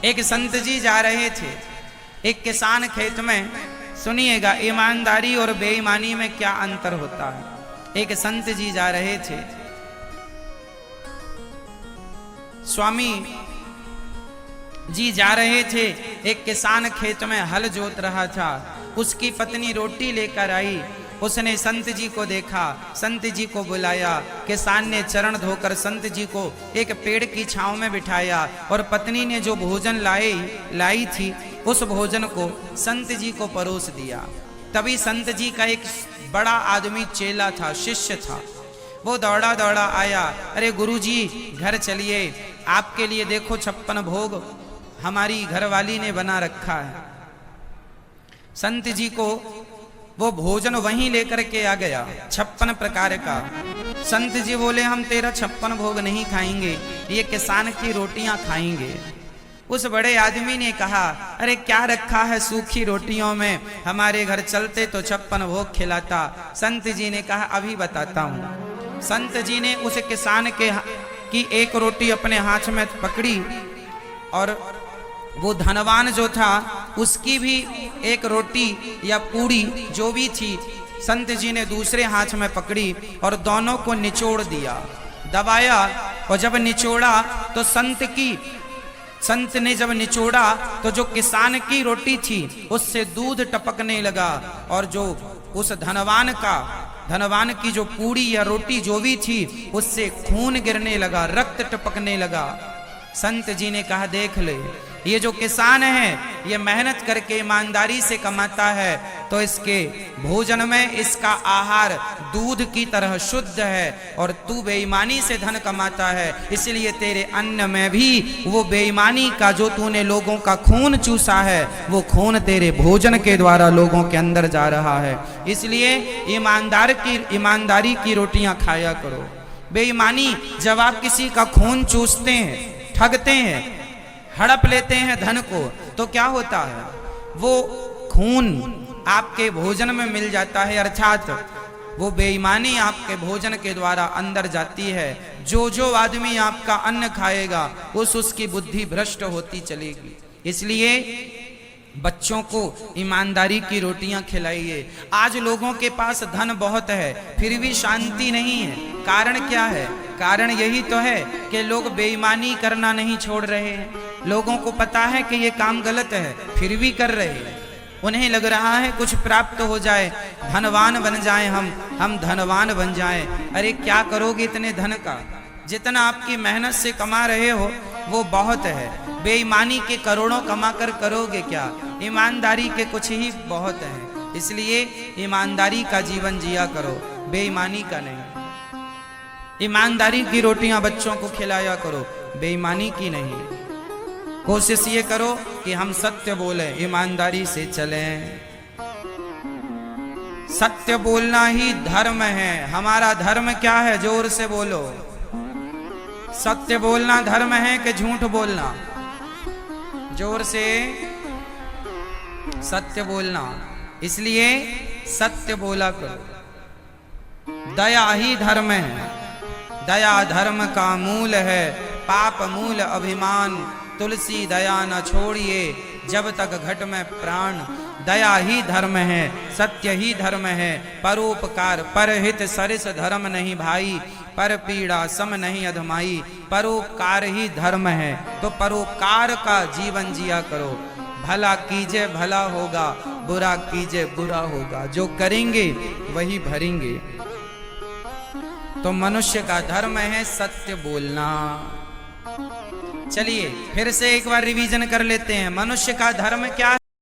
एक संत जी जा रहे थे एक किसान खेत में। सुनिएगा ईमानदारी और बेईमानी में क्या अंतर होता है। एक संत जी जा रहे थे, स्वामी जी जा रहे थे। एक किसान खेत में हल जोत रहा था। उसकी पत्नी रोटी लेकर आई। उसने संत जी को देखा, संत जी को बुलाया। किसान ने चरण धोकर संत जी को एक पेड़ की छांव में बिठाया और पत्नी ने जो भोजन लाई थी उस भोजन को संत जी को परोस दिया। तभी संत जी का एक बड़ा आदमी चेला था, शिष्य था। वो दौड़ा दौड़ा आया, अरे गुरुजी घर चलिए, आपके लिए देखो 56 भोग हमारी घरवाली ने बना रखा है। संत जी को वो भोजन वहीं लेकर के आ गया, 56 प्रकार का। संत जी बोले हम तेरा 56 भोग नहीं खाएंगे, ये किसान की रोटियां खाएंगे। उस बड़े आदमी ने कहा, अरे क्या रखा है सूखी रोटियों में, हमारे घर चलते तो 56 भोग खिलाता। संत जी ने कहा अभी बताता हूं। संत जी ने उस किसान की एक रोटी अपने हाथ में पकड़ी और वो धनवान जो था उसकी भी एक रोटी या पूड़ी जो भी थी संत जी ने दूसरे हाथ में पकड़ी और दोनों को निचोड़ दिया, दबाया। और जब निचोड़ा तो संत ने जब निचोड़ा तो जो किसान की रोटी थी उससे दूध टपकने लगा और जो उस धनवान की जो पूड़ी या रोटी जो भी थी उससे खून गिरने लगा, रक्त टपकने लगा। संत जी ने कहा देख ले, ये जो किसान है ये मेहनत करके ईमानदारी से कमाता है तो इसके भोजन में इसका आहार दूध की तरह शुद्ध है, और तू बेईमानी से धन कमाता है, इसलिए तेरे अन्न में भी वो बेईमानी का जो तूने लोगों का खून चूसा है वो खून तेरे भोजन के द्वारा लोगों के अंदर जा रहा है। इसलिए ईमानदारी की रोटियां खाया करो। बेईमानी जब आप किसी का खून चूसते हैं, ठगते हैं, हड़प लेते हैं धन को, तो क्या होता है, वो खून आपके भोजन में मिल जाता है, अर्थात वो बेईमानी आपके भोजन के द्वारा अंदर जाती है। जो आदमी आपका अन्न खाएगा उसकी बुद्धि भ्रष्ट होती चलेगी। इसलिए बच्चों को ईमानदारी की रोटियां खिलाइए। आज लोगों के पास धन बहुत है फिर भी शांति नहीं है। कारण क्या है? कारण यही तो है कि लोग बेईमानी करना नहीं छोड़ रहे हैं। लोगों को पता है कि ये काम गलत है फिर भी कर रहे हैं। उन्हें लग रहा है कुछ प्राप्त हो जाए, धनवान बन जाए, हम धनवान बन जाए। अरे क्या करोगे इतने धन का? जितना आपकी मेहनत से कमा रहे हो वो बहुत है। बेईमानी के करोड़ों कमा कर करोगे क्या? ईमानदारी के कुछ ही बहुत है। इसलिए ईमानदारी का जीवन जिया करो, बेईमानी का नहीं। ईमानदारी की रोटियां बच्चों को खिलाया करो, बेईमानी की नहीं। कोशिश ये करो कि हम सत्य बोले, ईमानदारी से चलें। सत्य बोलना ही धर्म है। हमारा धर्म क्या है? जोर से बोलो। सत्य बोलना धर्म है कि झूठ बोलना? जोर से। सत्य बोलना। इसलिए सत्य बोला करो। दया ही धर्म है। दया धर्म का मूल है। पाप मूल अभिमान, तुलसी दया न छोड़िए जब तक घट में प्राण। दया ही धर्म है, सत्य ही धर्म है। परोपकार परहित सरिस धर्म नहीं भाई, पर पीड़ा सम नहीं अधमाई। परोपकार ही धर्म है, तो परोपकार का जीवन जिया करो। भला कीजिए भला होगा, बुरा कीजिए बुरा होगा। जो करेंगे वही भरेंगे। तो मनुष्य का धर्म है सत्य बोलना। चलिए फिर से एक बार रिवीजन कर लेते हैं। मनुष्य का धर्म क्या है?